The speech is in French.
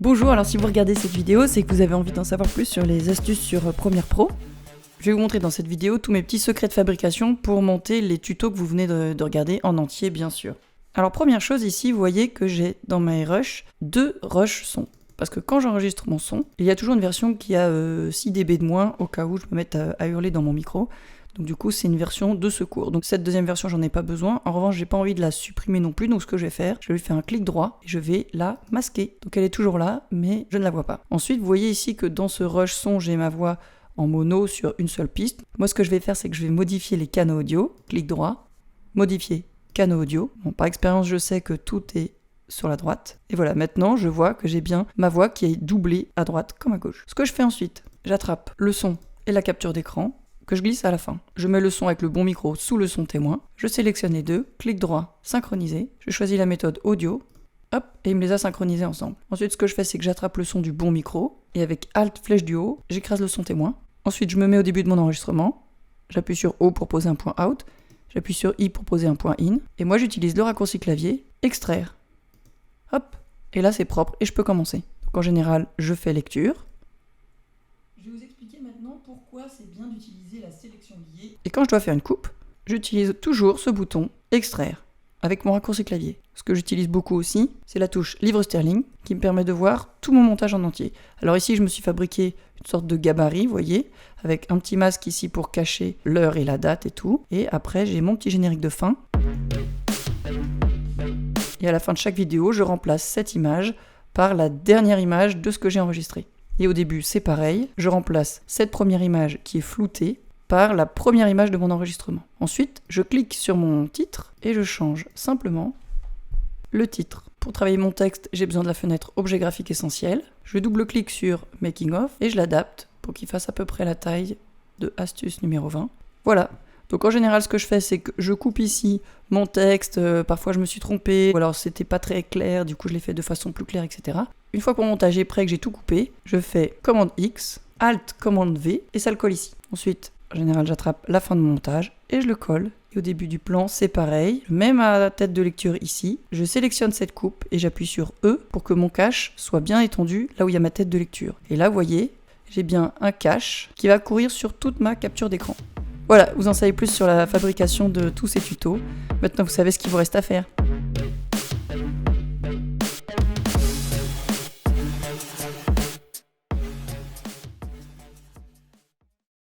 Bonjour, alors si vous regardez cette vidéo, c'est que vous avez envie d'en savoir plus sur les astuces sur Premiere Pro. Je vais vous montrer dans cette vidéo tous mes petits secrets de fabrication pour monter les tutos que vous venez de regarder en entier, bien sûr. Alors première chose ici, vous voyez que j'ai dans My Rush 2 rush son. Parce que quand j'enregistre mon son, il y a toujours une version qui a 6 dB de moins au cas où je me mette à hurler dans mon micro. Donc du coup, c'est une version de secours. Donc cette deuxième version, j'en ai pas besoin. En revanche, j'ai pas envie de la supprimer non plus. Donc ce que je vais faire, je vais lui faire un clic droit et je vais la masquer. Donc elle est toujours là, mais je ne la vois pas. Ensuite, vous voyez ici que dans ce rush son, j'ai ma voix en mono sur une seule piste. Moi, ce que je vais faire, c'est que je vais modifier les canaux audio. Clic droit, modifier canaux audio. Bon, par expérience, je sais que tout est sur la droite. Et voilà, maintenant, je vois que j'ai bien ma voix qui est doublée à droite comme à gauche. Ce que je fais ensuite, j'attrape le son et la capture d'écran que je glisse à la fin. Je mets le son avec le bon micro sous le son témoin, je sélectionne les deux, clic droit, synchroniser, je choisis la méthode audio, hop, et il me les a synchronisés ensemble. Ensuite, ce que je fais, c'est que j'attrape le son du bon micro, et avec Alt flèche du haut, j'écrase le son témoin. Ensuite, je me mets au début de mon enregistrement, j'appuie sur O pour poser un point out, j'appuie sur I pour poser un point in, et moi j'utilise le raccourci clavier, extraire. Hop, et là c'est propre, et je peux commencer. Donc en général, je fais lecture. Je vais vous expliquer maintenant pourquoi c'est bien d'utiliser la sélection liée. Et quand je dois faire une coupe, j'utilise toujours ce bouton extraire avec mon raccourci clavier. Ce que j'utilise beaucoup aussi, c'est la touche livre sterling qui me permet de voir tout mon montage en entier. Alors ici, je me suis fabriqué une sorte de gabarit, vous voyez, avec un petit masque ici pour cacher l'heure et la date et tout. Et après, j'ai mon petit générique de fin. Et à la fin de chaque vidéo, je remplace cette image par la dernière image de ce que j'ai enregistré. Et au début, c'est pareil, je remplace cette première image qui est floutée par la première image de mon enregistrement. Ensuite, je clique sur mon titre et je change simplement le titre. Pour travailler mon texte, j'ai besoin de la fenêtre Objet graphique essentiel. Je double-clique sur Making of et je l'adapte pour qu'il fasse à peu près la taille de astuce numéro 20. Voilà. Donc en général, ce que je fais, c'est que je coupe ici mon texte, parfois je me suis trompé, ou alors c'était pas très clair, du coup je l'ai fait de façon plus claire, etc. Une fois que mon montage est prêt, que j'ai tout coupé, je fais commande X, Alt, commande V, et ça le colle ici. Ensuite, en général, j'attrape la fin de mon montage, et je le colle. Et au début du plan, c'est pareil, même à la tête de lecture ici, je sélectionne cette coupe, et j'appuie sur E pour que mon cache soit bien étendu là où il y a ma tête de lecture. Et là, vous voyez, j'ai bien un cache qui va courir sur toute ma capture d'écran. Voilà, vous en savez plus sur la fabrication de tous ces tutos. Maintenant, vous savez ce qu'il vous reste à faire.